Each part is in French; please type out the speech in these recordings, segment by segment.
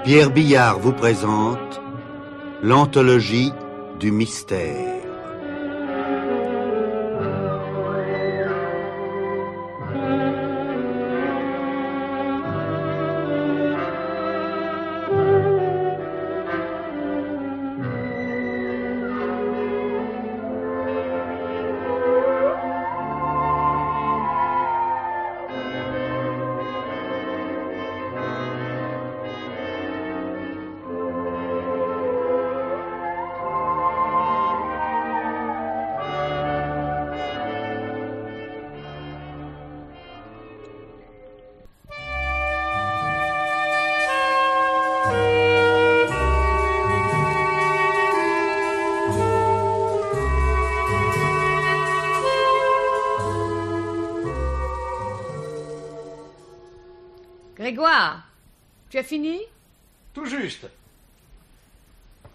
Pierre Billard vous présente l'anthologie du mystère. Grégoire, tu as fini? Tout juste.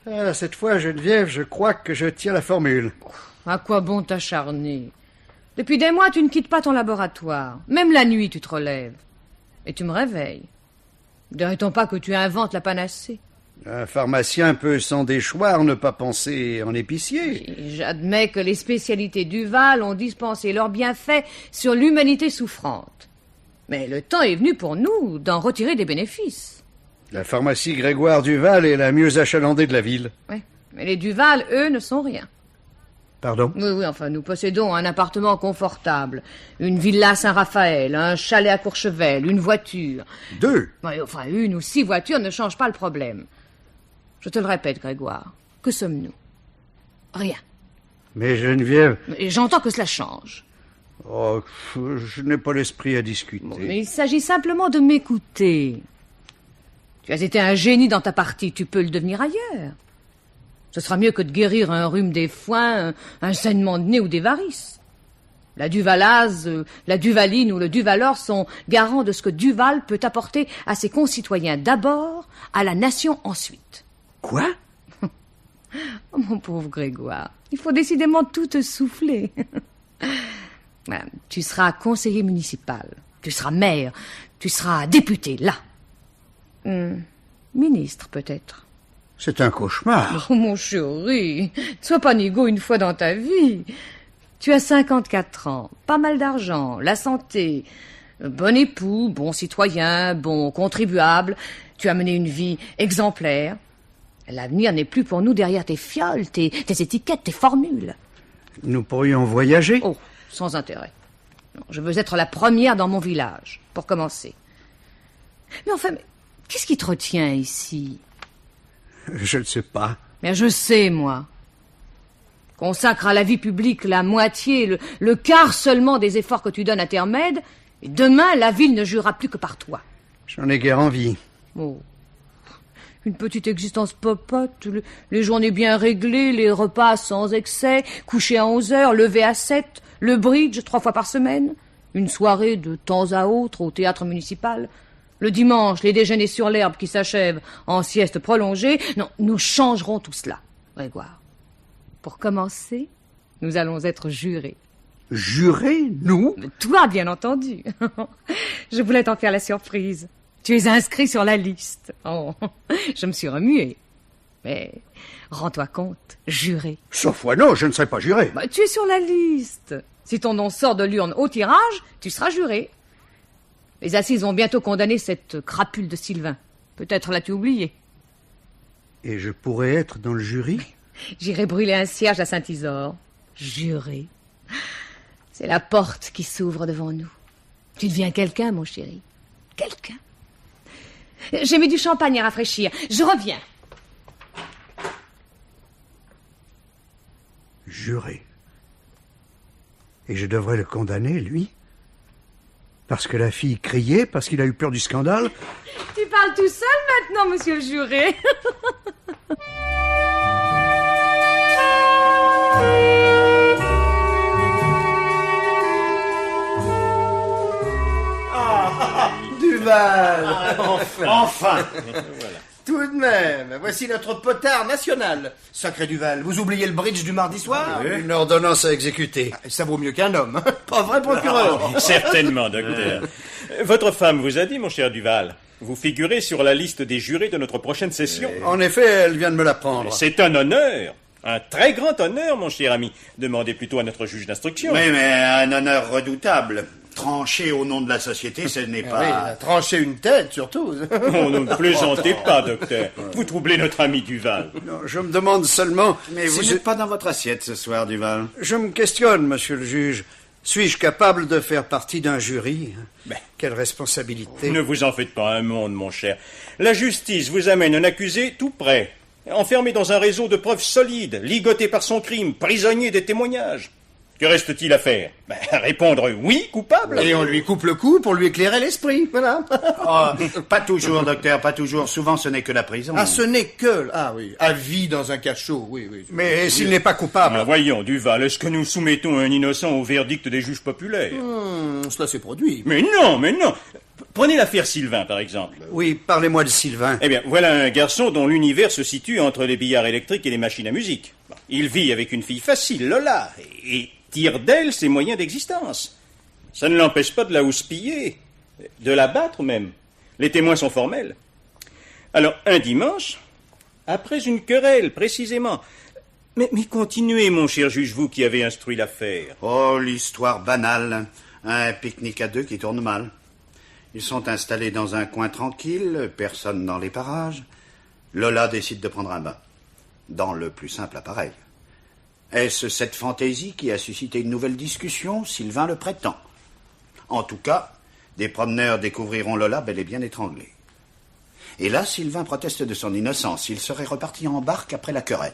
Ah, cette fois, Geneviève, je crois que je tiens la formule. À quoi bon t'acharner? Depuis des mois, tu ne quittes pas ton laboratoire. Même la nuit, tu te relèves. Et tu me réveilles. Ne dirait-on pas que tu inventes la panacée? Un pharmacien peut sans déchoir ne pas penser en épicier. J'admets que les spécialités Duval ont dispensé leurs bienfaits sur l'humanité souffrante. Mais le temps est venu pour nous d'en retirer des bénéfices. La pharmacie Grégoire Duval est la mieux achalandée de la ville. Oui, mais les Duval, eux, ne sont rien. Pardon? Oui, enfin, nous possédons un appartement confortable, une villa Saint-Raphaël, un chalet à Courchevel, une voiture. 2? Oui, enfin, 1 ou 6 voitures ne changent pas le problème. Je te le répète, Grégoire, que sommes-nous? Rien. Mais Geneviève... Et j'entends que cela change. Oh, je n'ai pas l'esprit à discuter. Bon, mais il s'agit simplement de m'écouter. Tu as été un génie dans ta partie, tu peux le devenir ailleurs. Ce sera mieux que de guérir un rhume des foins, un saignement de nez ou des varices. La Duvalase, la Duvaline ou le Duvalor sont garants de ce que Duval peut apporter à ses concitoyens d'abord, à la nation ensuite. Quoi? Oh, mon pauvre Grégoire, il faut décidément tout te souffler. Tu seras conseiller municipal, tu seras maire, tu seras député, là. Ministre, peut-être. C'est un cauchemar. Oh, mon chéri, ne sois pas nigaud une fois dans ta vie. Tu as 54 ans, pas mal d'argent, la santé, bon époux, bon citoyen, bon contribuable. Tu as mené une vie exemplaire. L'avenir n'est plus pour nous derrière tes fioles, tes étiquettes, tes formules. Nous pourrions voyager? Oh, sans intérêt. Non, je veux être la première dans mon village, pour commencer. Mais enfin, qu'est-ce qui te retient ici? Je ne sais pas. Mais je sais, moi. Consacre à la vie publique la moitié, le quart seulement des efforts que tu donnes à tes remèdes, et demain, la ville ne jurera plus que par toi. J'en ai guère envie. Oh. Une petite existence popote, les journées bien réglées, les repas sans excès, coucher à 11h, lever à 7, le bridge 3 fois par semaine, une soirée de temps à autre au théâtre municipal, le dimanche, les déjeuners sur l'herbe qui s'achèvent en sieste prolongée. Non, nous changerons tout cela, Grégoire. Pour commencer, nous allons être jurés. Jurés, nous? Toi, bien entendu. Je voulais t'en faire la surprise. Tu es inscrit sur la liste. Oh, je me suis remuée. Mais rends-toi compte, juré. Sauf fois non, je ne serai pas juré. Tu es sur la liste. Si ton nom sort de l'urne au tirage, tu seras juré. Les assises vont bientôt condamner cette crapule de Sylvain. Peut-être l'as-tu oublié. Et je pourrais être dans le jury? J'irai brûler un cierge à Saint-Isore. Juré. C'est la porte qui s'ouvre devant nous. Tu deviens quelqu'un, mon chéri. Quelqu'un. J'ai mis du champagne à rafraîchir. Je reviens. Juré. Et je devrais le condamner, lui? Parce que la fille criait, parce qu'il a eu peur du scandale? Tu parles tout seul maintenant, monsieur le juré. Duval. Enfin. Voilà. Tout de même, voici notre potard national. Sacré Duval, vous oubliez le bridge du mardi soir? Une ordonnance à exécuter. Ça vaut mieux qu'un homme, hein. Pas vrai, procureur? Certainement, docteur. Votre femme vous a dit, mon cher Duval? Vous figurez sur la liste des jurés de notre prochaine session. En effet, elle vient de me l'apprendre. C'est un honneur. Un très grand honneur, mon cher ami. Demandez plutôt à notre juge d'instruction. Oui, mais un honneur redoutable. Trancher au nom de la société, ce n'est pas... Oui, trancher une tête, surtout. Oh, ne plaisantez pas, docteur. Vous troublez notre ami Duval. Non, je me demande seulement... Mais vous si n'êtes pas dans votre assiette ce soir, Duval. je me questionne, monsieur le juge. Suis-je capable de faire partie d'un jury? Ben. Quelle responsabilité. Ne vous en faites pas un monde, mon cher. La justice vous amène un accusé tout prêt, enfermé dans un réseau de preuves solides, ligoté par son crime, prisonnier des témoignages. Que reste-t-il à faire? Répondre oui, coupable. Et on lui coupe le cou pour lui éclairer l'esprit, voilà. Oh, pas toujours, docteur, pas toujours. Souvent, ce n'est que la prison. Ah, ce n'est que... Ah oui, à vie dans un cachot, oui, oui. Mais s'il n'est pas coupable... Voyons, Duval, est-ce que nous soumettons un innocent au verdict des juges populaires? Cela s'est produit. Mais non, mais non. Prenez l'affaire Sylvain, par exemple. Oui, parlez-moi de Sylvain. Eh bien, voilà un garçon dont l'univers se situe entre les billards électriques et les machines à musique. Il vit avec une fille facile, Lola, et tire d'elle ses moyens d'existence. Ça ne l'empêche pas de la houspiller, de la battre même. Les témoins sont formels. Alors, un dimanche, après une querelle, précisément. Mais continuez, mon cher juge, vous qui avez instruit l'affaire. Oh, l'histoire banale. Un pique-nique à deux qui tourne mal. Ils sont installés dans un coin tranquille, personne dans les parages. Lola décide de prendre un bain. Dans le plus simple appareil. Est-ce cette fantaisie qui a suscité une nouvelle discussion? Sylvain le prétend. En tout cas, des promeneurs découvriront Lola bel et bien étranglée. Et là, Sylvain proteste de son innocence. Il serait reparti en barque après la querelle.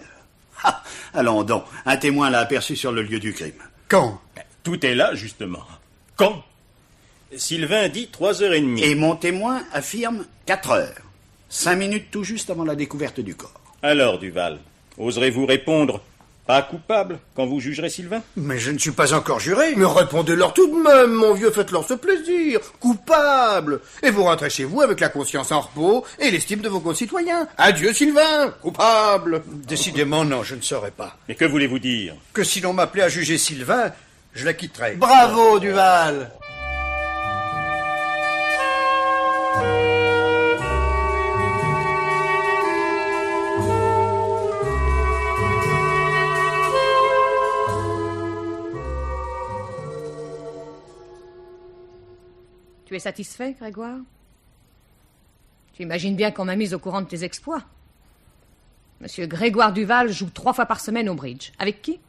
Ah, allons donc, un témoin l'a aperçu sur le lieu du crime. Quand? Tout est là, justement. Quand? Sylvain dit 3h30. Et mon témoin affirme 4 heures. 5 minutes tout juste avant la découverte du corps. Alors, Duval, oserez-vous répondre pas coupable quand vous jugerez Sylvain? Mais je ne suis pas encore juré. Mais répondez-leur tout de même, mon vieux, faites-leur ce plaisir. Coupable. Et vous rentrez chez vous avec la conscience en repos et l'estime de vos concitoyens. Adieu, Sylvain. Coupable. Décidément, non, je ne saurais pas. Mais que voulez-vous dire? Que si l'on m'appelait à juger Sylvain, je la quitterais. Bravo, Duval. Tu es satisfait, Grégoire? Tu imagines bien qu'on m'a mise au courant de tes exploits. Monsieur Grégoire Duval joue 3 fois par semaine au bridge. Avec qui?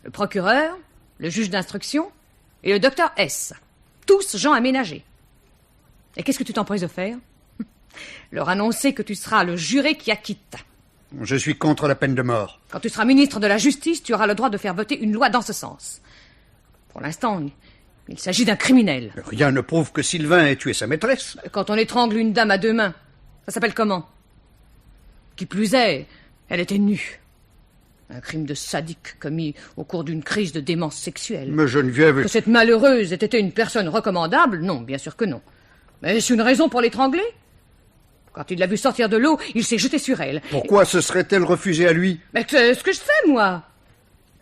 Le procureur, le juge d'instruction et le docteur S. Tous gens aménagés. Et qu'est-ce que tu t'empresses de faire? Leur annoncer que tu seras le juré qui acquitte. Je suis contre la peine de mort. Quand tu seras ministre de la Justice, tu auras le droit de faire voter une loi dans ce sens. Pour l'instant, il s'agit d'un criminel. Rien ne prouve que Sylvain ait tué sa maîtresse. Quand on étrangle une dame à 2 mains, ça s'appelle comment? Qui plus est, elle était nue. Un crime de sadique commis au cours d'une crise de démence sexuelle. Mais Geneviève... Que cette malheureuse ait été une personne recommandable? Non, bien sûr que non. Mais est-ce une raison pour l'étrangler? Quand il l'a vue sortir de l'eau, il s'est jeté sur elle. Pourquoi se serait-elle refusée à lui? Mais c'est ce que je sais, moi.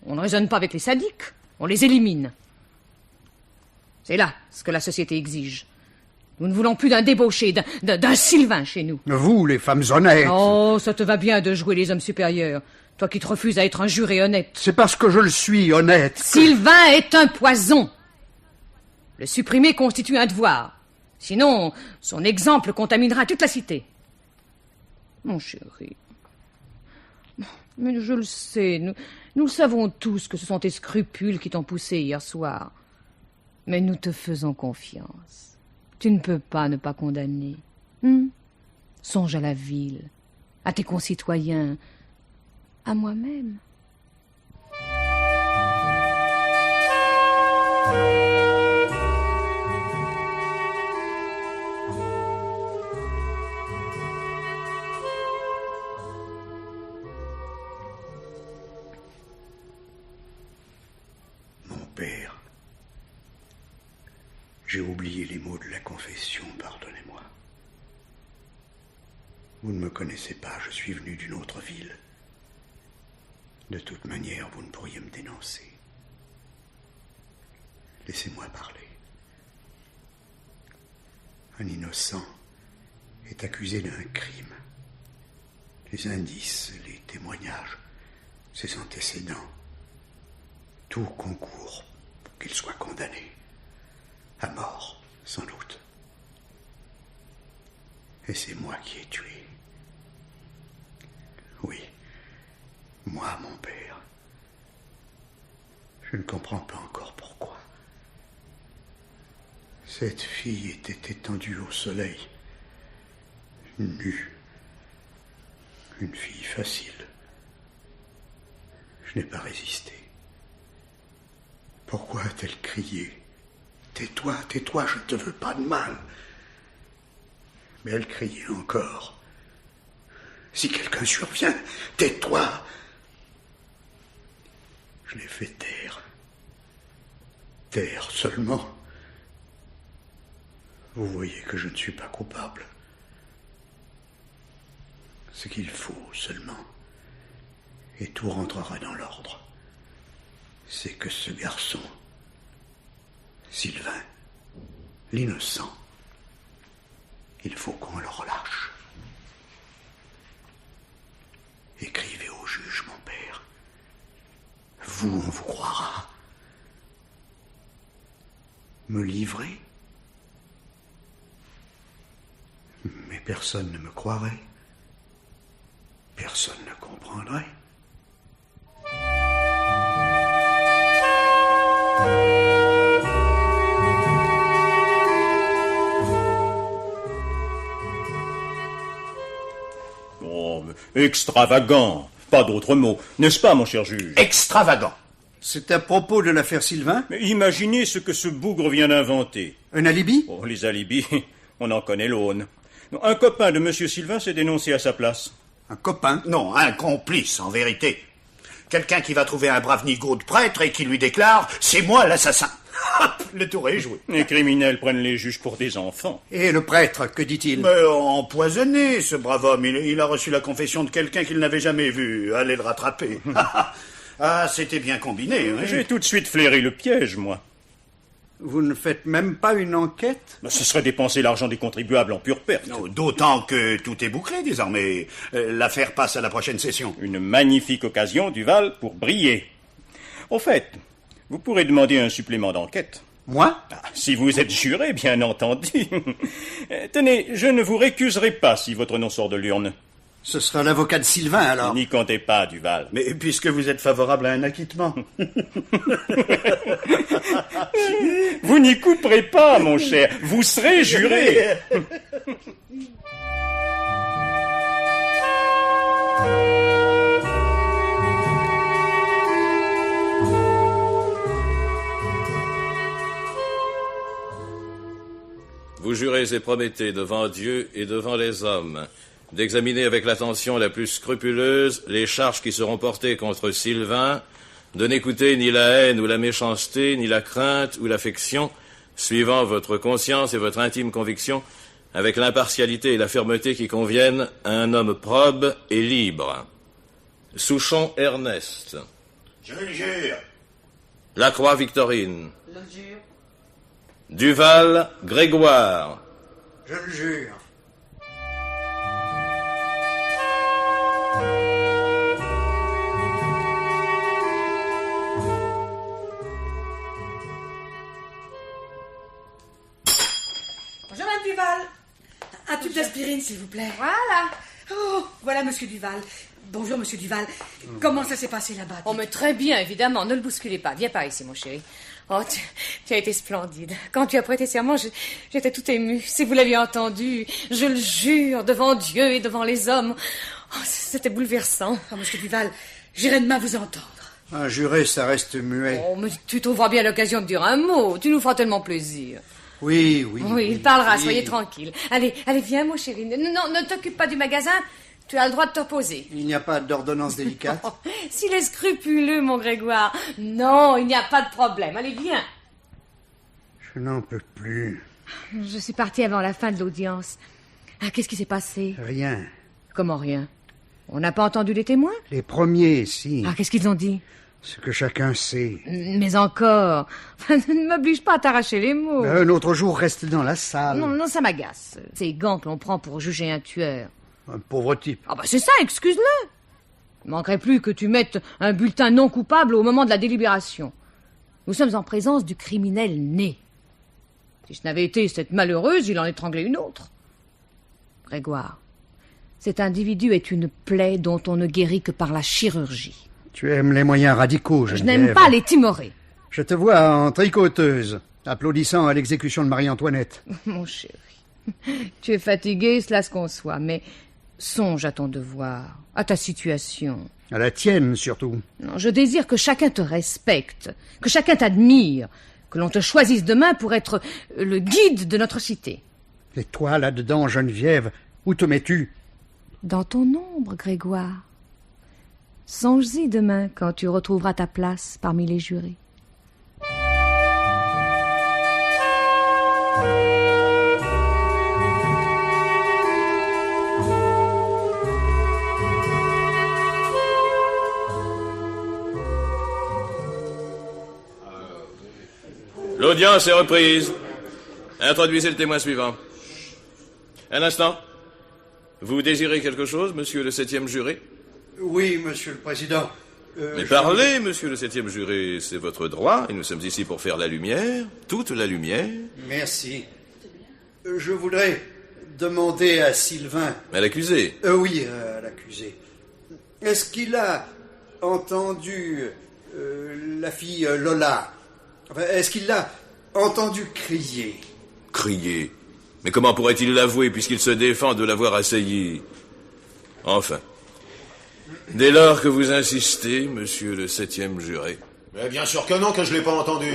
On ne raisonne pas avec les sadiques, on les élimine. C'est là ce que la société exige. Nous ne voulons plus d'un débauché, d'un Sylvain chez nous. Vous, les femmes honnêtes... Oh, ça te va bien de jouer les hommes supérieurs. Toi qui te refuses à être un juré honnête. C'est parce que je le suis, honnête. Sylvain est un poison. Le supprimer constitue un devoir. Sinon, son exemple contaminera toute la cité. Mon chéri. Mais je le sais, nous le savons tous que ce sont tes scrupules qui t'ont poussé hier soir. Mais nous te faisons confiance. Tu ne peux pas ne pas condamner. Songe à la ville, à tes concitoyens, à moi-même. Mon père, j'ai oublié les mots de la confession, pardonnez-moi. Vous ne me connaissez pas, je suis venu d'une autre ville. De toute manière, vous ne pourriez me dénoncer. Laissez-moi parler. Un innocent est accusé d'un crime. Les indices, les témoignages, ses antécédents, tout concourt pour qu'il soit condamné. À mort, sans doute. Et c'est moi qui ai tué. Oui, moi, mon père. Je ne comprends pas encore pourquoi. Cette fille était étendue au soleil, nue. Une fille facile. Je n'ai pas résisté. Pourquoi a-t-elle crié ? Tais-toi, tais-toi, je ne te veux pas de mal. Mais elle criait encore. Si quelqu'un survient, tais-toi. Je l'ai fait taire. Taire seulement. Vous voyez que je ne suis pas coupable. Ce qu'il faut seulement, et tout rentrera dans l'ordre, c'est que ce garçon, Sylvain, l'innocent, il faut qu'on le relâche. Écrivez au juge, mon père. Vous, on vous croira. Me livrer ? Mais personne ne me croirait. Personne ne comprendrait. Oh, mais extravagant. Pas d'autre mot. N'est-ce pas, mon cher juge? Extravagant. C'est à propos de l'affaire Sylvain ? Mais imaginez ce que ce bougre vient d'inventer. Un alibi ? Oh, les alibis, on en connaît l'aune. Un copain de M. Sylvain s'est dénoncé à sa place. Un copain ? Non, un complice, en vérité. Quelqu'un qui va trouver un brave nigaud de prêtre et qui lui déclare « C'est moi l'assassin !» Le tour est joué. Les criminels prennent les juges pour des enfants. Et le prêtre, que dit-il ? Mais empoisonné, ce brave homme. Il a reçu la confession de quelqu'un qu'il n'avait jamais vu. Allez le rattraper. Ah, c'était bien combiné. Oui. J'ai tout de suite flairé le piège, moi. Vous ne faites même pas une enquête ? Ce serait dépenser l'argent des contribuables en pure perte. Non, d'autant que tout est bouclé désormais. L'affaire passe à la prochaine session. Une magnifique occasion, Duval, pour briller. Au fait, vous pourrez demander un supplément d'enquête. Moi ? Si vous êtes juré, bien entendu. Tenez, je ne vous récuserai pas si votre nom sort de l'urne. Ce sera l'avocat de Sylvain, alors. N'y comptez pas, Duval. Mais puisque vous êtes favorable à un acquittement. Vous n'y couperez pas, mon cher. Vous serez juré. Vous jurez et promettez devant Dieu et devant les hommes d'examiner avec l'attention la plus scrupuleuse les charges qui seront portées contre Sylvain, de n'écouter ni la haine ou la méchanceté, ni la crainte ou l'affection, suivant votre conscience et votre intime conviction, avec l'impartialité et la fermeté qui conviennent à un homme probe et libre. Souchon Ernest. Je le jure. Lacroix Victorine. Je le jure. Duval Grégoire. Je le jure. Bonjour, Mme Duval. Un tube d'aspirine, s'il vous plaît. Voilà. Oh, voilà, Monsieur Duval. Bonjour, Monsieur Duval. Comment ça s'est passé là-bas? Oh, mais très bien, évidemment. Ne le bousculez pas. Viens par ici, mon chéri. Oh, tu as été splendide. Quand tu as prêté serment, j'étais tout émue. Si vous l'aviez entendu, je le jure, devant Dieu et devant les hommes. Oh, c'était bouleversant. Oh, Monsieur Duval, j'irai demain vous entendre. Un juré, ça reste muet. Oh, mais tu trouveras bien l'occasion de dire un mot. Tu nous feras tellement plaisir. Oui. Oui, il parlera, soyez tranquille. Allez, viens, mon chéri. Non, ne t'occupe pas du magasin. Tu as le droit de te reposer. Il n'y a pas d'ordonnance délicate. Oh, s'il est scrupuleux, mon Grégoire. Non, il n'y a pas de problème. Allez, viens. Je n'en peux plus. Je suis partie avant la fin de l'audience. Ah, qu'est-ce qui s'est passé? Rien. Comment rien? On n'a pas entendu les témoins? Les premiers, si. Ah, qu'est-ce qu'ils ont dit? Ce que chacun sait. Mais encore, ne m'oblige pas à t'arracher les mots. Un autre jour, reste dans la salle. Non, non, ça m'agace. Ces gants que l'on prend pour juger un tueur. Un pauvre type. Ah bah c'est ça, excuse-le. Il manquerait plus que tu mettes un bulletin non coupable au moment de la délibération. Nous sommes en présence du criminel né. Si ce n'avait été cette malheureuse, il en étranglait une autre. Grégoire, cet individu est une plaie dont on ne guérit que par la chirurgie. Tu aimes les moyens radicaux, Je Geneviève. n'aime pas les timorés. Je te vois en tricoteuse, applaudissant à l'exécution de Marie-Antoinette. Mon chéri, tu es fatigué, cela se conçoit, mais songe à ton devoir, à ta situation. À la tienne, surtout. Non, je désire que chacun te respecte, que chacun t'admire, que l'on te choisisse demain pour être le guide de notre cité. Et toi, là-dedans, Geneviève, où te mets-tu? Dans ton ombre, Grégoire. Songe-y demain quand tu retrouveras ta place parmi les jurés. L'audience est reprise. Introduisez le témoin suivant. Un instant. Vous désirez quelque chose, monsieur le 7e juré? Oui, monsieur le président. Mais parlez, monsieur le 7e juré, c'est votre droit, et nous sommes ici pour faire la lumière, toute la lumière. Merci. Je voudrais demander à Sylvain... À l'accusé. Oui, à l'accusé. Est-ce qu'il a entendu la fille Lola? Enfin, est-ce qu'il l'a entendu crier? Crier. Mais comment pourrait-il l'avouer puisqu'il se défend de l'avoir assailli? Enfin. Dès lors que vous insistez, monsieur le 7e juré. Mais bien sûr que non, que je l'ai pas entendu.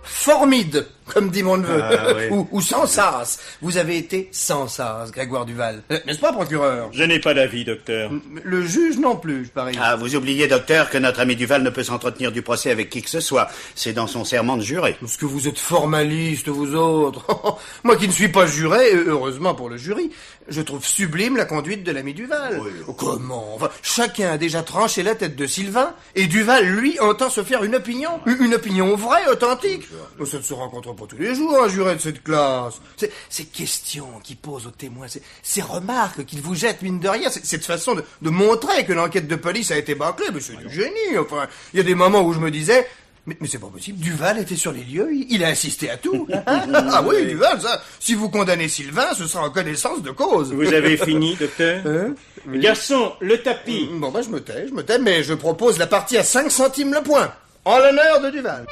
Formide, comme dit mon neveu. Ah, oui. ou sans sas. Vous avez été sans sas, Grégoire Duval. N'est-ce pas, procureur? Je n'ai pas d'avis, docteur. Le juge non plus, je parie. Ah, vous oubliez, docteur, que notre ami Duval ne peut s'entretenir du procès avec qui que ce soit. C'est dans son serment de juré. Parce que vous êtes formaliste, vous autres. Moi qui ne suis pas juré, heureusement pour le jury, je trouve sublime la conduite de l'ami Duval. Oui. Comment? Enfin, chacun a déjà tranché la tête de Sylvain, et Duval, lui, entend se faire une opinion vraie, authentique. Ça ne se rencontre pas tous les jours, un juré de cette classe. Ces questions qu'il pose aux témoins, ces remarques qu'il vous jette, mine de rien, cette façon de montrer que l'enquête de police a été bâclée, mais c'est du génie. Enfin, il y a des moments où je me disais... Mais c'est pas possible, Duval était sur les lieux, il a assisté à tout. Ah oui, Duval, ça, si vous condamnez Sylvain, ce sera en connaissance de cause. Vous avez fini, docteur? Garçon, le tapis. Bon, je me tais, mais je propose la partie à 5 centimes le point, en l'honneur de Duval.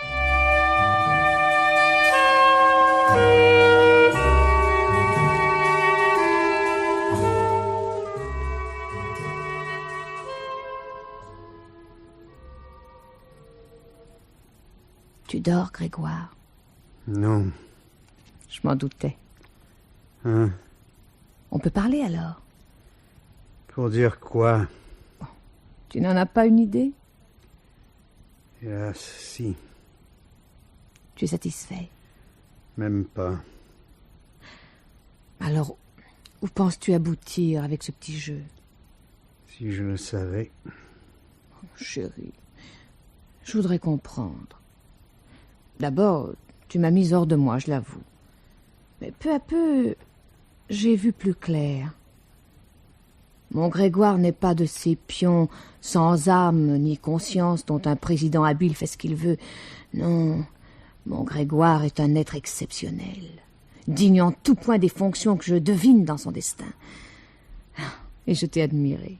Tu dors, Grégoire? Non. Je m'en doutais. Hein? On peut parler alors? Pour dire quoi? Tu n'en as pas une idée? Hélas, si. Tu es satisfait? Même pas. Alors, où penses-tu aboutir avec ce petit jeu? Si je le savais. Chérie, je voudrais comprendre. D'abord, tu m'as mise hors de moi, je l'avoue. Mais peu à peu, j'ai vu plus clair. Mon Grégoire n'est pas de ces pions sans âme ni conscience dont un président habile fait ce qu'il veut. Non, mon Grégoire est un être exceptionnel, digne en tout point des fonctions que je devine dans son destin. Et je t'ai admiré.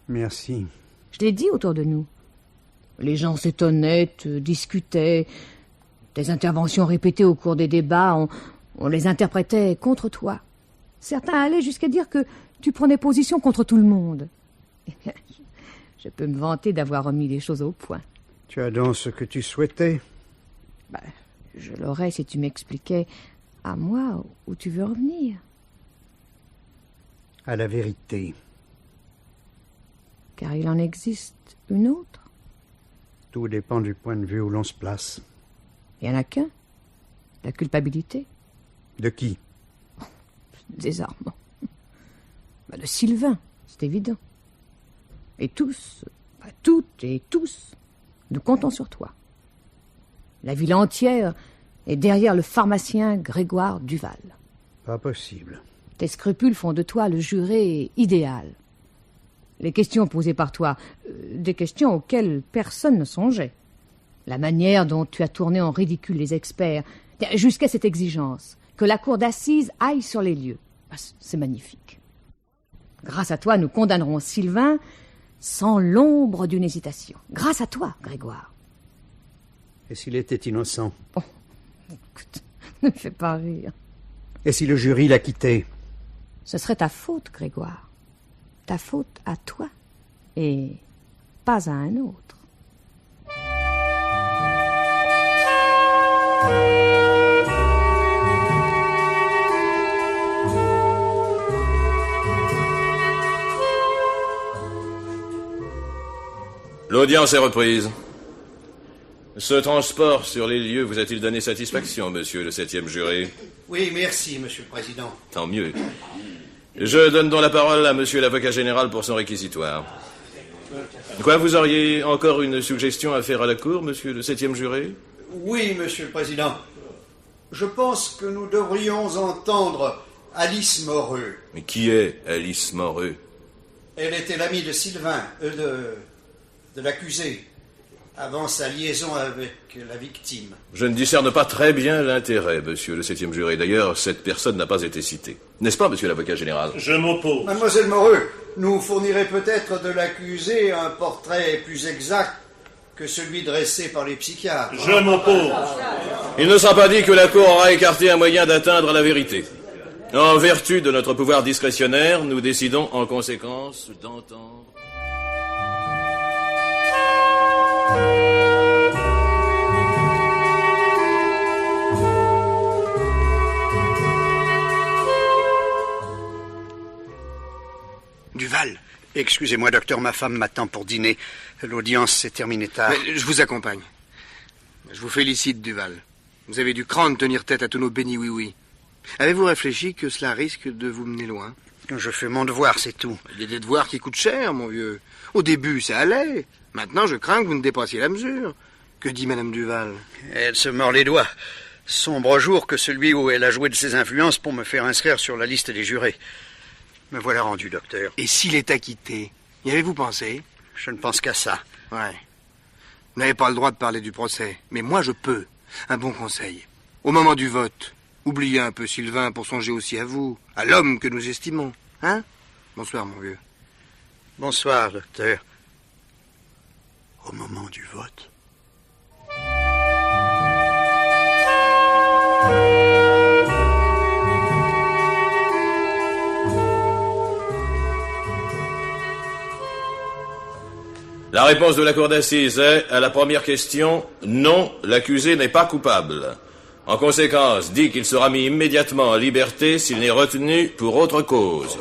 Merci. Je l'ai dit autour de nous. Les gens s'étonnaient, discutaient. Tes interventions répétées au cours des débats, on les interprétait contre toi. Certains allaient jusqu'à dire que tu prenais position contre tout le monde. Je peux me vanter d'avoir remis les choses au point. Tu as donc ce que tu souhaitais? Je l'aurais si tu m'expliquais à moi où tu veux en venir. À la vérité. Car il en existe une autre. Tout dépend du point de vue où l'on se place. Il n'y en a qu'un. La culpabilité. De qui? Désarmant. De Sylvain, c'est évident. Et tous, toutes et tous, nous comptons sur toi. La ville entière est derrière le pharmacien Grégoire Duval. Pas possible. Tes scrupules font de toi le juré idéal. Les questions posées par toi, des questions auxquelles personne ne songeait. La manière dont tu as tourné en ridicule les experts, jusqu'à cette exigence, que la cour d'assises aille sur les lieux. C'est magnifique. Grâce à toi, nous condamnerons Sylvain sans l'ombre d'une hésitation. Grâce à toi, Grégoire. Et s'il était innocent? Oh, écoute, ne me fais pas rire. Et si le jury l'a quitté? Ce serait ta faute, Grégoire. Ta faute à toi, et pas à un autre. L'audience est reprise. Ce transport sur les lieux vous a-t-il donné satisfaction, monsieur le 7e juré? Oui, merci, monsieur le président. Tant mieux. Je donne donc la parole à monsieur l'avocat général pour son réquisitoire. Quoi, vous auriez encore une suggestion à faire à la cour, monsieur le 7e juré? Oui, monsieur le président. Je pense que nous devrions entendre Alice Moreux. Mais qui est Alice Moreux? Elle était l'amie de Sylvain, de l'accusé, avant sa liaison avec la victime. Je ne discerne pas très bien l'intérêt, monsieur le 7e juré. D'ailleurs, cette personne n'a pas été citée. N'est-ce pas, monsieur l'avocat général? Je m'oppose. Mademoiselle Moreux, nous fournirez peut-être de l'accusé un portrait plus exact que celui dressé par les psychiatres. Je m'oppose. Il ne sera pas dit que la Cour aura écarté un moyen d'atteindre la vérité. En vertu de notre pouvoir discrétionnaire, nous décidons en conséquence d'entendre... Duval. Excusez-moi, docteur, ma femme m'attend pour dîner. L'audience s'est terminée tard. Mais je vous accompagne. Je vous félicite, Duval. Vous avez du cran de tenir tête à tous nos bénis oui-oui. Avez-vous réfléchi que cela risque de vous mener loin? Je fais mon devoir, c'est tout. Il y a des devoirs qui coûtent cher, mon vieux. Au début, ça allait. Maintenant, je crains que vous ne dépassiez la mesure. Que dit Madame Duval? Elle se mord les doigts. Sombre jour que celui où elle a joué de ses influences pour me faire inscrire sur la liste des jurés. Me voilà rendu, docteur. Et s'il est acquitté, y avez-vous pensé? Je ne pense qu'à ça. Ouais. Vous n'avez pas le droit de parler du procès, mais moi je peux. Un bon conseil. Au moment du vote, oubliez un peu Sylvain pour songer aussi à vous, à l'homme que nous estimons. Hein? Bonsoir, mon vieux. Bonsoir, docteur. Au moment du vote. La réponse de la cour d'assises est, à la première question, non, l'accusé n'est pas coupable. En conséquence, dit qu'il sera mis immédiatement en liberté s'il n'est retenu pour autre cause.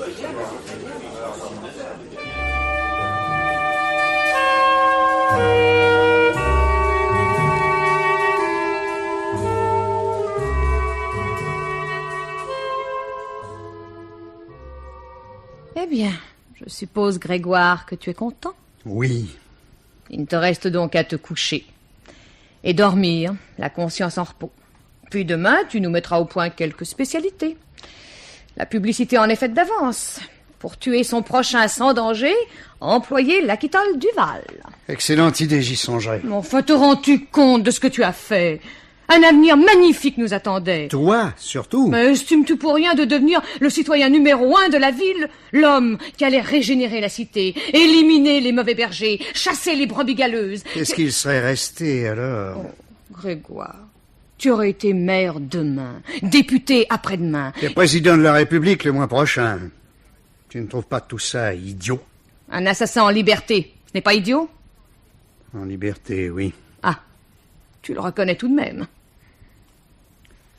Eh bien, je suppose, Grégoire, que tu es content? Oui. Il ne te reste donc qu'à te coucher et dormir, la conscience en repos. Puis demain, tu nous mettras au point quelques spécialités. La publicité en est faite d'avance. Pour tuer son prochain sans danger, employer l'Aquitole Duval. Excellente idée, j'y songerai. Mais enfin, te rends-tu compte de ce que tu as fait? Un avenir magnifique nous attendait. Toi, surtout. Mais estimes-tu pour rien de devenir le citoyen numéro 1 de la ville? L'homme qui allait régénérer la cité, éliminer les mauvais bergers, chasser les brebis galeuses. Qu'est-ce qu'il serait resté, alors? Oh, Grégoire, tu aurais été maire demain, député après-demain. Et président de la République le mois prochain. Tu ne trouves pas tout ça idiot? Un assassin en liberté, ce n'est pas idiot? En liberté, oui. Ah, tu le reconnais tout de même.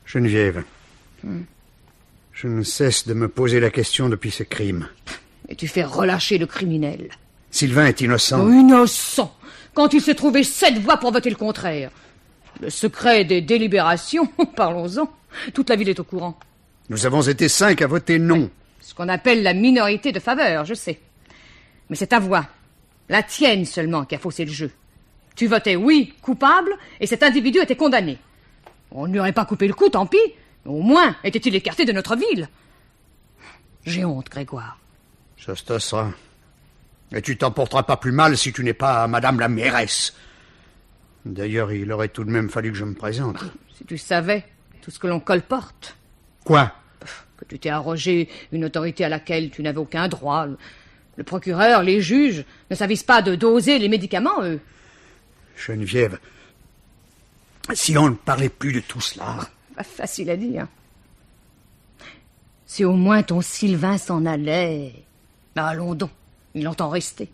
Geneviève, je ne cesse de me poser la question depuis ce crime. Et tu fais relâcher le criminel. Sylvain est innocent. Oh, innocent, quand il s'est trouvé 7 voix pour voter le contraire. Le secret des délibérations, parlons-en. Toute la ville est au courant. Nous avons été 5 à voter non. Ce qu'on appelle la minorité de faveur, je sais. Mais c'est ta voix, la tienne seulement, qui a faussé le jeu. Tu votais oui, coupable, et cet individu était condamné. On ne lui aurait pas coupé le cou, tant pis. Mais au moins, était-il écarté de notre ville. J'ai honte, Grégoire. Ça se tassera. Et tu t'en porteras pas plus mal si tu n'es pas madame la mairesse. D'ailleurs, il aurait tout de même fallu que je me présente. Si tu savais tout ce que l'on colporte. Quoi? Que tu t'es arrogé une autorité à laquelle tu n'avais aucun droit. Le procureur, les juges ne s'avisent pas de doser les médicaments, eux. Geneviève, si on ne parlait plus de tout cela... Pas facile à dire. Si au moins ton Sylvain s'en allait... Ben allons donc, il entend rester.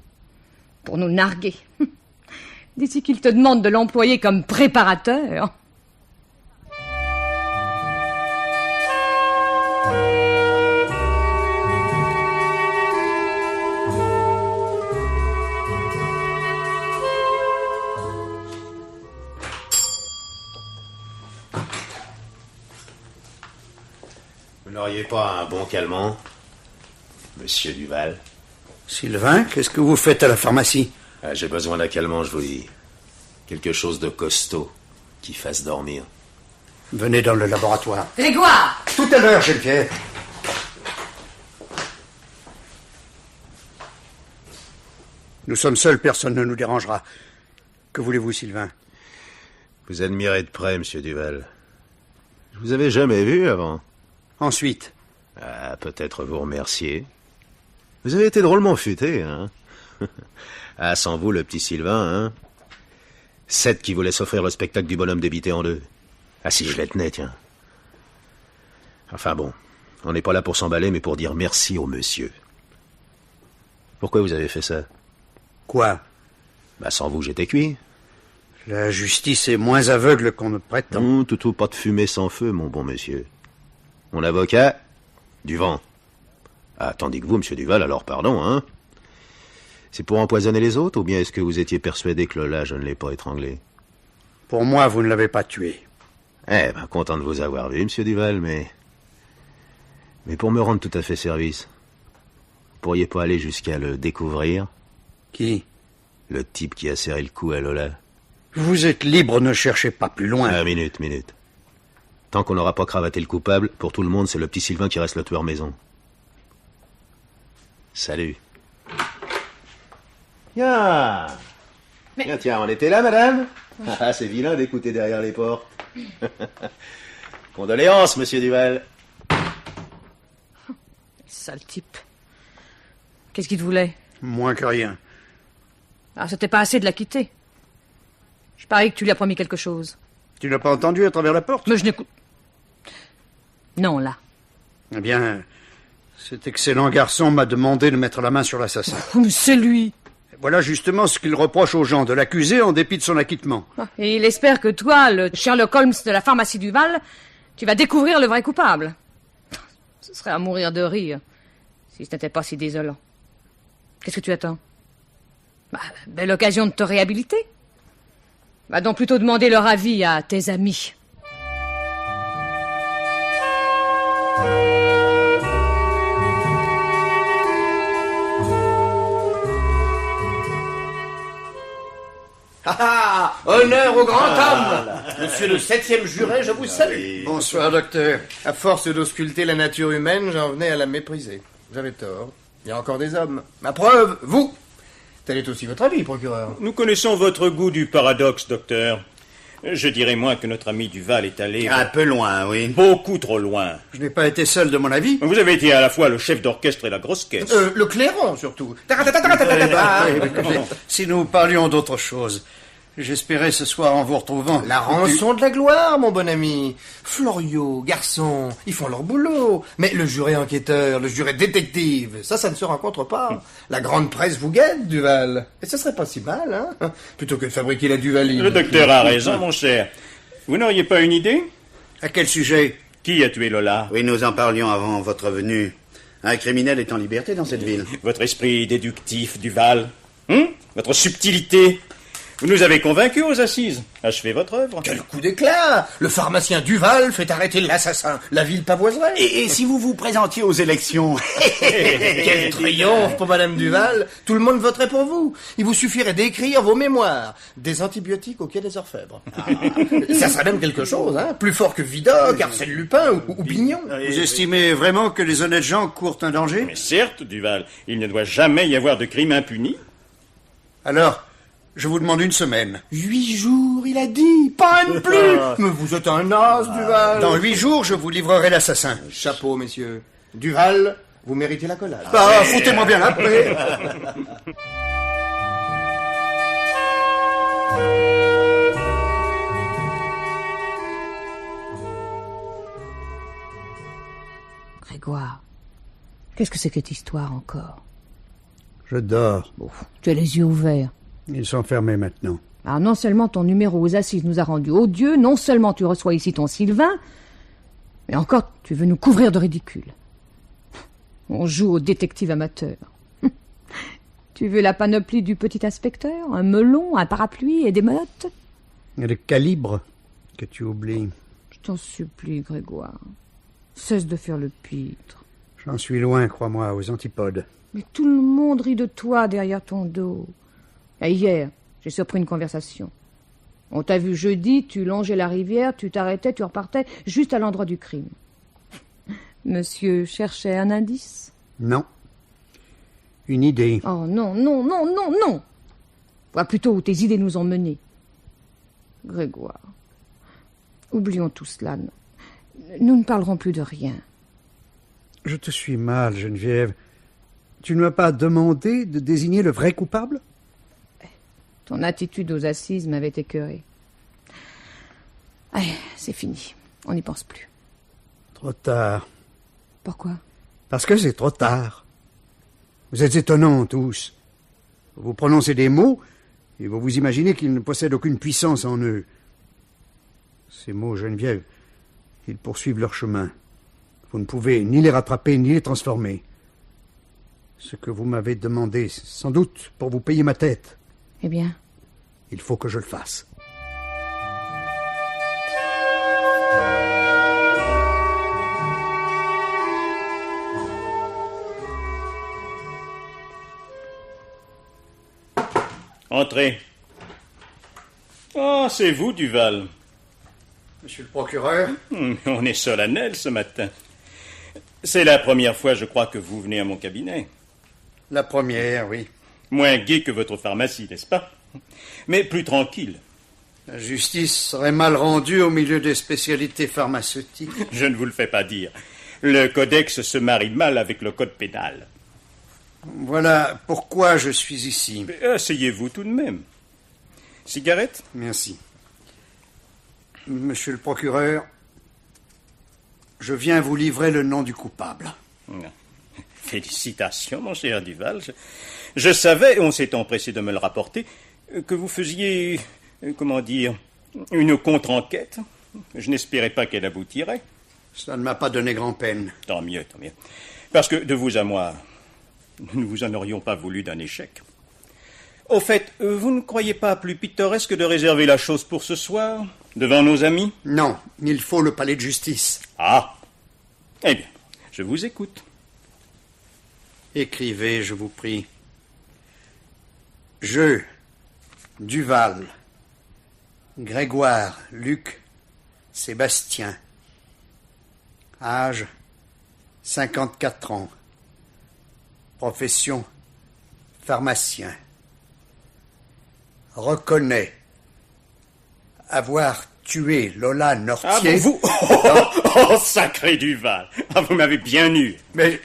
Pour nous narguer. D'ici qu'il te demande de l'employer comme préparateur... Vous n'auriez pas un bon calmant, monsieur Duval? Sylvain, qu'est-ce que vous faites à la pharmacie? J'ai besoin d'un calmant, je vous dis. Quelque chose de costaud, qui fasse dormir. Venez dans le laboratoire. Grégoire! Tout à l'heure, Geneviève. Nous sommes seuls, personne ne nous dérangera. Que voulez-vous, Sylvain? Vous admirez de près, monsieur Duval. Je vous avais jamais vu avant. Ensuite? Peut-être vous remercier. Vous avez été drôlement futé, hein? Sans vous, le petit Sylvain, hein? 7 qui voulait s'offrir le spectacle du bonhomme débité en 2. Si je les tenais, tiens. Enfin bon, on n'est pas là pour s'emballer, mais pour dire merci au monsieur. Pourquoi vous avez fait ça? Quoi? Sans vous, j'étais cuit. La justice est moins aveugle qu'on ne prétend. Non, toutou, pas de fumée sans feu, mon bon monsieur. Mon avocat, du vent. Tandis que vous, monsieur Duval, alors pardon, hein? C'est pour empoisonner les autres, ou bien est-ce que vous étiez persuadé que Lola, je ne l'ai pas étranglé? Pour moi, vous ne l'avez pas tué. Content de vous avoir vu, monsieur Duval, mais pour me rendre tout à fait service, vous pourriez pas aller jusqu'à le découvrir? Qui? Le type qui a serré le cou à Lola. Vous êtes libre, ne cherchez pas plus loin. Minute. Tant qu'on n'aura pas cravaté le coupable, pour tout le monde, c'est le petit Sylvain qui reste le tueur maison. Salut. Tiens, on était là, madame? C'est vilain d'écouter derrière les portes. Condoléances, monsieur Duval. Sale type. Qu'est-ce qu'il te voulait? Moins que rien. C'était pas assez de la quitter. Je parie que tu lui as promis quelque chose. Tu n'as pas entendu à travers la porte? Mais je n'écoute... Non, là. Eh bien, cet excellent garçon m'a demandé de mettre la main sur l'assassin. Mais c'est lui. Voilà justement ce qu'il reproche aux gens, de l'accuser en dépit de son acquittement. Et il espère que toi, le Sherlock Holmes de la pharmacie Duval, tu vas découvrir le vrai coupable. Ce serait à mourir de rire, si ce n'était pas si désolant. Qu'est-ce que tu attends? Belle occasion de te réhabiliter. Va donc plutôt demander leur avis à tes amis. Honneur au grand homme! Monsieur le 7e juré, je vous salue. Bonsoir, docteur. À force d'ausculter la nature humaine, j'en venais à la mépriser. J'avais tort. Il y a encore des hommes. Ma preuve, vous. Tel est aussi votre avis, procureur. Nous connaissons votre goût du paradoxe, docteur. Je dirais moins que notre ami Duval est allé... Un peu loin, oui. Beaucoup trop loin. Je n'ai pas été seul de mon avis. Vous avez été à la fois le chef d'orchestre et la grosse caisse. Le clairon, surtout. Si nous parlions d'autre chose, j'espérais ce soir en vous retrouvant. La rançon de la gloire, mon bon ami. Florio, garçon, ils font leur boulot. Mais le juré enquêteur, le juré détective, ça ne se rencontre pas. La grande presse vous guette, Duval. Et ce serait pas si mal, hein? Plutôt que de fabriquer la Duvaline. Le docteur a raison, mon cher. Vous n'auriez pas une idée? À quel sujet? Qui a tué Lola? Oui, nous en parlions avant votre venue. Un criminel est en liberté dans cette ville. Votre esprit déductif, Duval. Votre subtilité. Vous nous avez convaincus aux assises. Achevez votre œuvre. Quel coup d'éclat! Le pharmacien Duval fait arrêter l'assassin. La ville pavoiserait. Et si vous vous présentiez aux élections? Quel triomphe pour Madame Duval! Tout le monde voterait pour vous. Il vous suffirait d'écrire vos mémoires. Des antibiotiques au quai des Orfèvres. Ça serait même quelque chose, hein? Plus fort que Vidocq, Arsène Lupin ou Bignon. Vous estimez vraiment que les honnêtes gens courent un danger? Mais certes, Duval, il ne doit jamais y avoir de crime impuni. Alors, je vous demande une semaine. 8 jours, il a dit, pas un de plus. Mais vous êtes un as, Duval. Dans 8 jours, je vous livrerai l'assassin. Chapeau, messieurs. Duval, vous méritez la collade. Bah, foutez-moi bien la paix. Grégoire, qu'est-ce que c'est que cette histoire encore? Je dors. Bon, tu as les yeux ouverts. Ils sont fermés maintenant. Alors non seulement ton numéro aux assises nous a rendu odieux, non seulement tu reçois ici ton Sylvain, mais encore tu veux nous couvrir de ridicule. On joue au détective amateur. Tu veux la panoplie du petit inspecteur? Un melon, un parapluie et des menottes? Et le calibre que tu oublies. Je t'en supplie, Grégoire. Cesse de faire le pitre. J'en suis loin, crois-moi, aux antipodes. Mais tout le monde rit de toi derrière ton dos. Et hier, j'ai surpris une conversation. On t'a vu jeudi, tu longeais la rivière, tu t'arrêtais, tu repartais, juste à l'endroit du crime. Monsieur cherchait un indice? Non. Une idée. Oh non, non, non, non, non! Vois plutôt où tes idées nous ont menés. Grégoire, oublions tout cela. Nous ne parlerons plus de rien. Je te suis mal, Geneviève. Tu ne m'as pas demandé de désigner le vrai coupable? Ton attitude aux assises m'avait écœuré. Allez, c'est fini. On n'y pense plus. Trop tard. Pourquoi? Parce que c'est trop tard. Vous êtes étonnants, tous. Vous prononcez des mots et vous vous imaginez qu'ils ne possèdent aucune puissance en eux. Ces mots, Geneviève, ils poursuivent leur chemin. Vous ne pouvez ni les rattraper, ni les transformer. Ce que vous m'avez demandé, sans doute pour vous payer ma tête. Eh bien? Il faut que je le fasse. Entrez. Oh, c'est vous, Duval. Monsieur le procureur? On est solennel ce matin. C'est la première fois, je crois, que vous venez à mon cabinet. La première, oui. Moins gai que votre pharmacie, n'est-ce pas? Mais plus tranquille. La justice serait mal rendue au milieu des spécialités pharmaceutiques. Je ne vous le fais pas dire. Le codex se marie mal avec le code pénal. Voilà pourquoi je suis ici. Mais asseyez-vous tout de même. Cigarette? Merci. Monsieur le procureur, je viens vous livrer le nom du coupable. Félicitations, mon cher Duval. Je savais, on s'est empressé de me le rapporter, que vous faisiez, comment dire, une contre-enquête. Je n'espérais pas qu'elle aboutirait. Ça ne m'a pas donné grand-peine. Tant mieux, tant mieux. Parce que de vous à moi, nous ne vous en aurions pas voulu d'un échec. Au fait, vous ne croyez pas plus pittoresque de réserver la chose pour ce soir, devant nos amis? Non, il faut le palais de justice. Ah! Eh bien, je vous écoute. Écrivez, je vous prie. Je, Duval, Grégoire, Luc, Sébastien. Âge, 54 ans. Profession, pharmacien. Reconnais avoir tué Lola Nortier. Ah, vous oh, sacré Duval! Ah, vous m'avez bien eu. Mais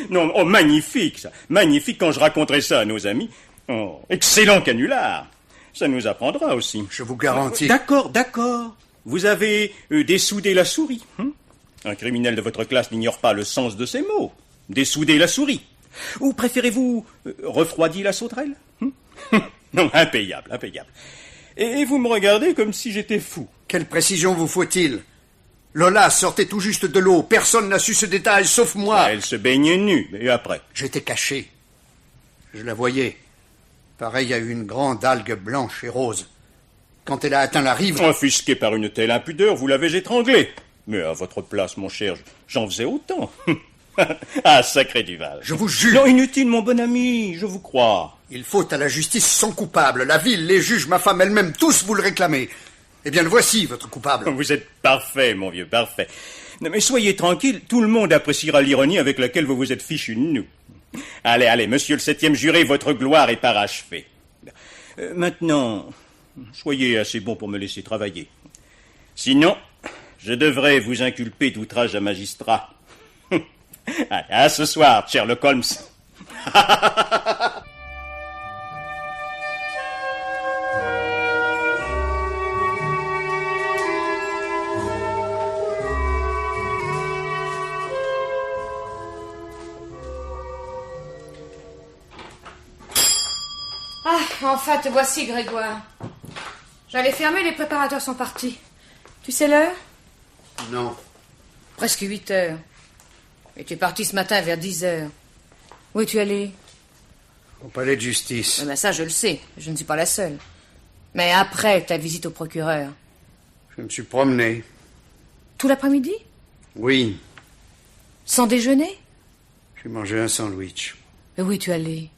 non, oh, magnifique, ça. Magnifique quand je raconterai ça à nos amis. Oh, excellent canular. Ça nous apprendra aussi. je vous garantis... D'accord. Vous avez dessoudé la souris. Un criminel de votre classe n'ignore pas le sens de ces mots. Dessouder la souris. Ou préférez-vous refroidi la sauterelle? Non, impayable. Et vous me regardez comme si j'étais fou. Quelle précision vous faut-il? Lola sortait tout juste de l'eau. Personne n'a su ce détail, sauf moi. Elle se baignait nue, et après? J'étais caché. Je la voyais. pareil à une grande algue blanche et rose. Quand elle a atteint la rive... Offusqué par une telle impudeur, vous l'avez étranglé. Mais à votre place, mon cher, j'en faisais autant. Ah, sacré Duval. Je vous jure... Non, inutile, mon bon ami, je vous crois. Il faut à la justice son coupable. La ville, les juges, ma femme elle-même, tous vous le réclamez. Eh bien, le voici, votre coupable. Vous êtes parfait, mon vieux, parfait. Non, mais soyez tranquille, tout le monde appréciera l'ironie avec laquelle vous vous êtes fichu de nous. Allez, allez, monsieur le 7e juré, votre gloire est parachevée. Maintenant, soyez assez bon pour me laisser travailler. Sinon, je devrais vous inculper d'outrage à magistrat. Allez, à ce soir, Sherlock Holmes. Ah, enfin te voici, Grégoire. J'allais fermer, les préparateurs sont partis. Tu sais l'heure? Non. Presque 8 heures. Et tu es parti ce matin vers 10 heures. Où es-tu allé? Au palais de justice. Eh ben ça, je le sais. Je ne suis pas la seule. Mais après ta visite au procureur. Je me suis promené. Tout l'après-midi? Oui. Sans déjeuner? J'ai mangé un sandwich. Et où es-tu allé?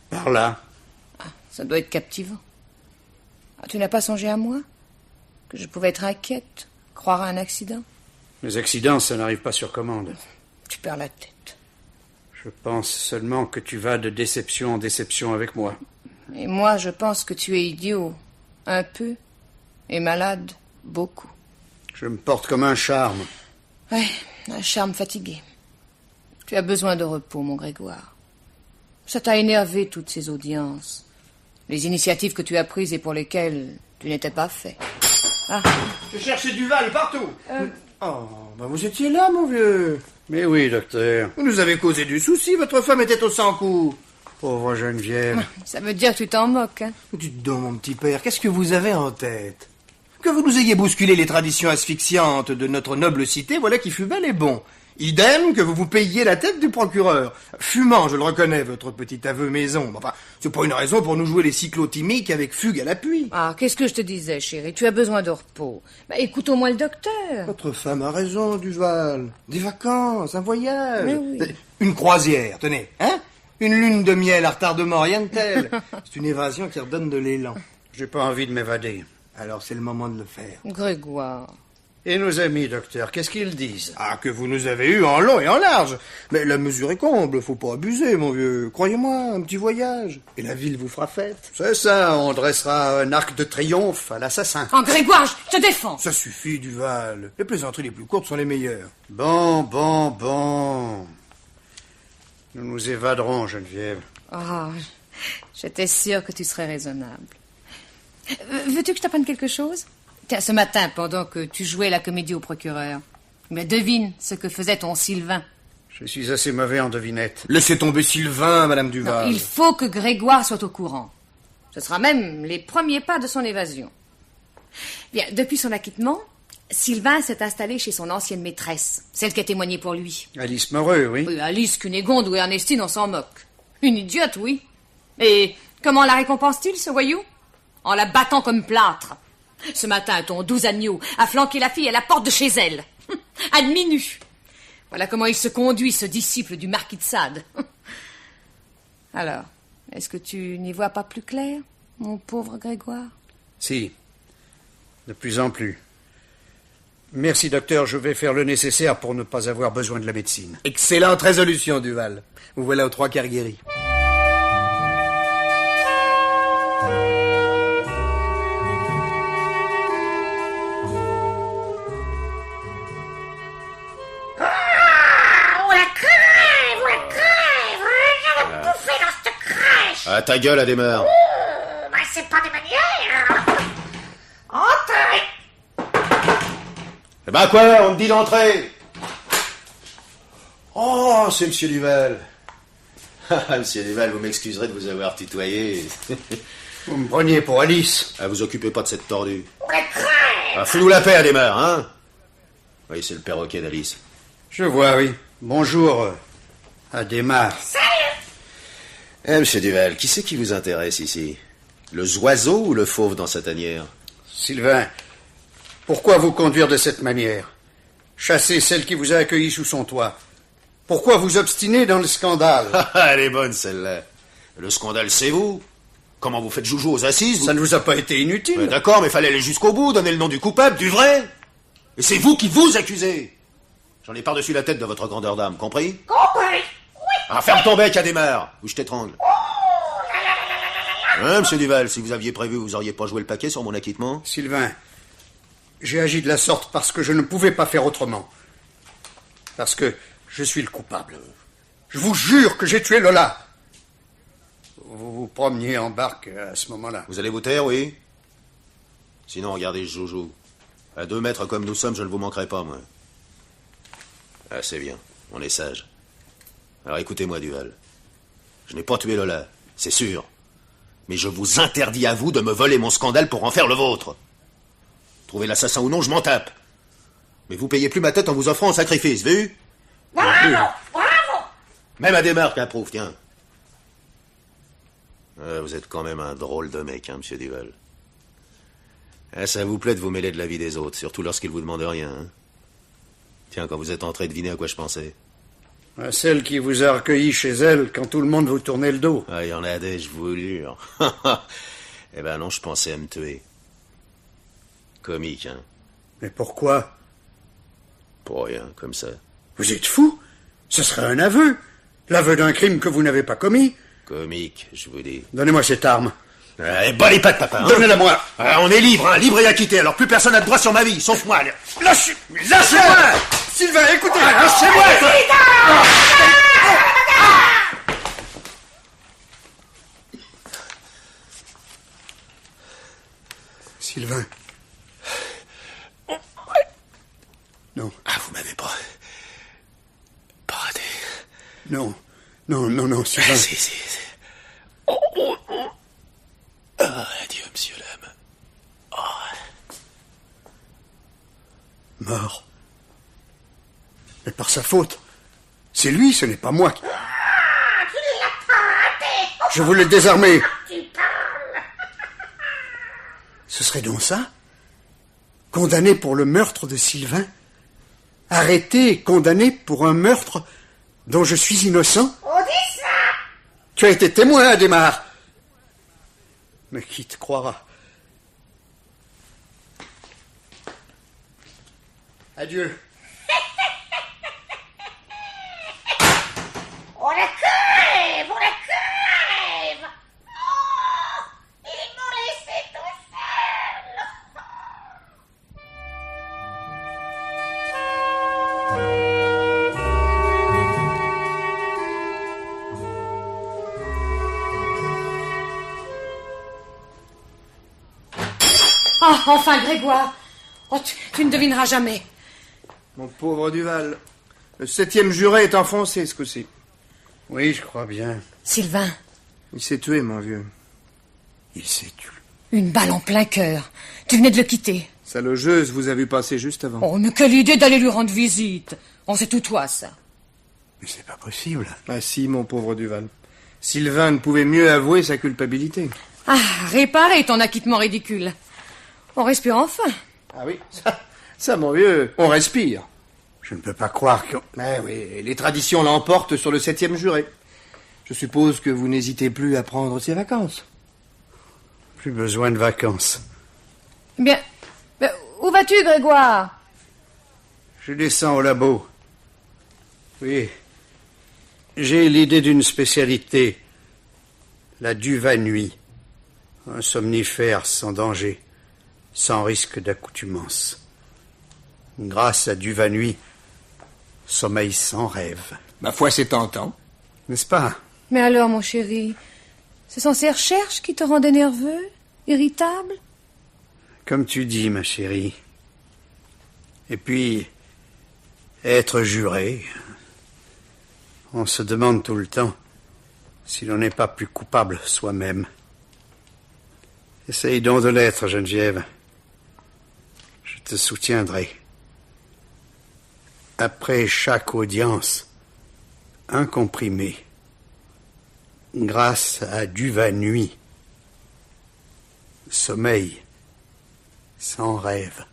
Par là. Ça doit être captivant. Ah, tu n'as pas songé à moi? Que je pouvais être inquiète, croire à un accident? Les accidents, ça n'arrive pas sur commande. Tu perds la tête. Je pense seulement que tu vas de déception en déception avec moi. Et moi, je pense que tu es idiot. Un peu. Et malade. Beaucoup. Je me porte comme un charme. Ouais, un charme fatigué. Tu as besoin de repos, mon Grégoire. Ça t'a énervé, toutes ces audiences. Les initiatives que tu as prises et pour lesquelles tu n'étais pas fait. Ah. Je cherchais Duval partout. Oh, bah vous étiez là, mon vieux. Mais oui, docteur. Vous nous avez causé du souci, votre femme était au sans-coup. Pauvre Geneviève. Ça veut dire que tu t'en moques, hein? Dites donc, mon petit père, qu'est-ce que vous avez en tête? Que vous nous ayez bousculé les traditions asphyxiantes de notre noble cité, voilà qui fut bel et bon. Idem que vous vous payiez la tête du procureur. Fumant, je le reconnais, votre petit aveu maison. Enfin, c'est pas une raison pour nous jouer les cyclotimiques avec fugue à l'appui. Ah, qu'est-ce que je te disais, chérie? Tu as besoin de repos. Bah, écoute au moins le docteur. Votre femme a raison, Duval. Des vacances, un voyage. Mais oui. Une croisière, tenez, hein? Une lune de miel à retardement, rien de tel. C'est une évasion qui redonne de l'élan. J'ai pas envie de m'évader. Alors c'est le moment de le faire. Grégoire. Et nos amis, docteur, qu'est-ce qu'ils disent? Ah, que vous nous avez eu en long et en large. Mais la mesure est comble, faut pas abuser, mon vieux. Croyez-moi, un petit voyage. Et la ville vous fera fête. C'est ça, on dressera un arc de triomphe à l'assassin. Oh, Grégoire, je te défends. Ça suffit, Duval. Les plaisanteries les plus courtes sont les meilleures. Bon. Nous nous évaderons, Geneviève. Oh, j'étais sûre que tu serais raisonnable. Veux-tu que je t'apprenne quelque chose? Tiens, ce matin, pendant que tu jouais la comédie au procureur, mais devine ce que faisait ton Sylvain. Je suis assez mauvais en devinette. Laissez tomber Sylvain, Madame Duval. Non, il faut que Grégoire soit au courant. Ce sera même les premiers pas de son évasion. Bien, depuis son acquittement, Sylvain s'est installé chez son ancienne maîtresse, celle qui a témoigné pour lui. Alice Moreux, oui. Oui, Alice, Cunégonde ou Ernestine, on s'en moque. Une idiote, oui. Et comment la récompense-t-il, ce voyou? En la battant comme plâtre. Ce matin, ton 12 agneau a flanqué la fille à la porte de chez elle. À demi nu. Voilà comment il se conduit, ce disciple du marquis de Sade. Alors, est-ce que tu n'y vois pas plus clair, mon pauvre Grégoire? Si. De plus en plus. Merci, docteur, je vais faire le nécessaire pour ne pas avoir besoin de la médecine. Excellente résolution, Duval. Vous voilà aux 3 quarts guéris. Ah, ta gueule, Adhémar. Oh, bah c'est pas des manières. Entrez. Eh ben quoi, on me dit d'entrer. Oh, c'est Monsieur Duval. Ah, Monsieur Duval, vous m'excuserez de vous avoir tutoyé. Vous me preniez pour Alice. Ah, vous occupez pas de cette tordue. La crève. Ah, fous-nous la paix, Adhémar, hein? Oui, c'est le perroquet d'Alice. Je vois, oui. Bonjour, Adhémar. Salut. Monsieur Duval, qui c'est qui vous intéresse ici? Le oiseau ou le fauve dans sa tanière? Sylvain, pourquoi vous conduire de cette manière? Chasser celle qui vous a accueilli sous son toit. Pourquoi vous obstiner dans le scandale? Elle est bonne, celle-là. Le scandale, c'est vous. Comment vous faites joujou aux assises? Ça ne vous a pas été inutile. D'accord, mais fallait aller jusqu'au bout, donner le nom du coupable, du vrai. Et c'est vous qui vous accusez. J'en ai par-dessus la tête de votre grandeur d'âme, compris? Compris. Oui. Ah, ferme ton bec, Adhémar, ou je t'étrangle. Monsieur Duval, si vous aviez prévu, vous auriez pas joué le paquet sur mon acquittement? Sylvain, j'ai agi de la sorte parce que je ne pouvais pas faire autrement. Parce que je suis le coupable. Je vous jure que j'ai tué Lola. Vous vous promeniez en barque à ce moment-là. Vous allez vous taire, oui? Sinon, regardez ce joujou. À 2 mètres comme nous sommes, je ne vous manquerai pas, moi. Ah, c'est bien. On est sage. Alors écoutez-moi, Duval. Je n'ai pas tué Lola, c'est sûr. Mais je vous interdis à vous de me voler mon scandale pour en faire le vôtre. Trouvez l'assassin ou non, je m'en tape. Mais vous payez plus ma tête en vous offrant en sacrifice, vu? Bravo. Bravo. Même à des marques approuve, tiens. Vous êtes quand même un drôle de mec, hein, monsieur Duval. Ah, ça vous plaît de vous mêler de la vie des autres, surtout lorsqu'ils vous demandent rien, hein. Tiens, quand vous êtes entré, devinez à quoi je pensais. À celle qui vous a recueilli chez elle quand tout le monde vous tournait le dos. Ah, il y en a des, je vous jure. Eh ben non, je pensais à me tuer. Comique, hein. Mais pourquoi? Pour rien, comme ça. Vous êtes fou? Ce serait un aveu. L'aveu d'un crime que vous n'avez pas commis. Comique, je vous dis. Donnez-moi cette arme. Eh, bas les pattes, papa, hein. Donnez-la moi. Ah, on est libre, hein, libre et acquitté, alors plus personne n'a de droit sur ma vie, sauf moi. Lâchez-moi! Sylvain, écoutez! Lâchez-moi! Sylvain. Non. Ah, vous m'avez pas raté. Non. Non, Sylvain. Si. Ah, adieu, monsieur l'homme. Mort. Mais par sa faute. C'est lui, ce n'est pas moi. Tu l'as pas raté. Je voulais le désarmer. Tu parles. Ce serait donc ça? Condamné pour le meurtre de Sylvain? Arrêté et condamné pour un meurtre dont je suis innocent? On dit ça. Tu as été témoin, Adhémar. Mais qui te croira? Adieu. On la crève. Oh, ils m'ont laissé tout seul. Ah, enfin, Grégoire. Oh, tu ne devineras jamais. Mon pauvre Duval. Le 7e juré est enfoncé, ce coup-ci. Oui, je crois bien. Sylvain, Il s'est tué, mon vieux. Il s'est tué. une balle en plein cœur. Tu venais de le quitter. Sa logeuse vous a vu passer juste avant. Oh, mais quelle idée d'aller lui rendre visite. Oh, c'est tout toi, ça. Mais c'est pas possible. Ah si, mon pauvre Duval. Sylvain ne pouvait mieux avouer sa culpabilité. Ah, réparer ton acquittement ridicule. On respire enfin. Ah oui, ça, mon vieux, on respire. Je ne peux pas croire que... Mais oui, les traditions l'emportent sur le 7e juré. Je suppose que vous n'hésitez plus à prendre ses vacances. Plus besoin de vacances. Bien. Mais où vas-tu, Grégoire? Je descends au labo. Oui. J'ai l'idée d'une spécialité. La Duva-nuit. Un somnifère sans danger, sans risque d'accoutumance. Grâce à Duva-nuit, sommeil sans rêve. Ma foi, c'est tentant. N'est-ce pas? Mais alors, mon chéri, ce sont ces recherches qui te rendaient nerveux, irritable? Comme tu dis, ma chérie. Et puis, être juré. On se demande tout le temps si l'on n'est pas plus coupable soi-même. Essaye donc de l'être, Geneviève. Je te soutiendrai. Après chaque audience, un comprimé. grâce à Duval nuit. Sommeil sans rêve.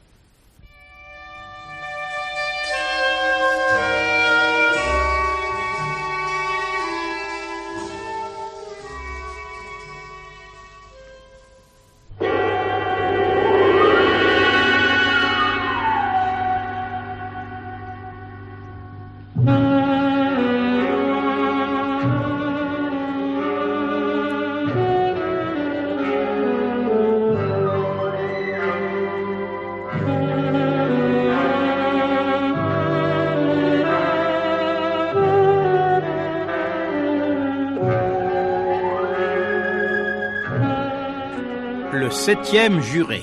Le septième juré.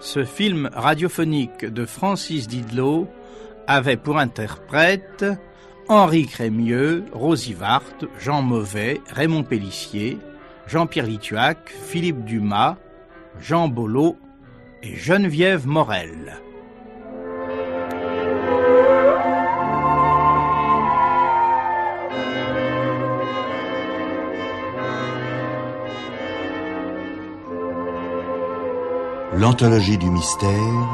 Ce film radiophonique de Francis Didlot avait pour interprètes Henri Crémieux, Rosy Vart, Jean Mauvais, Raymond Pélissier, Jean-Pierre Lituac, Philippe Dumas, Jean Bollot et Geneviève Morel. L'anthologie du mystère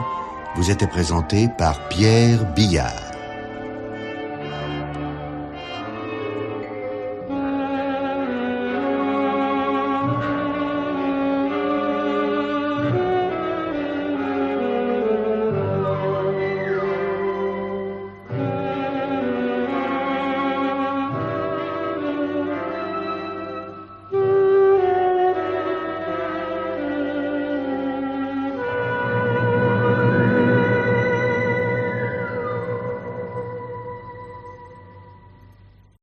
vous était présentée par Pierre Billard.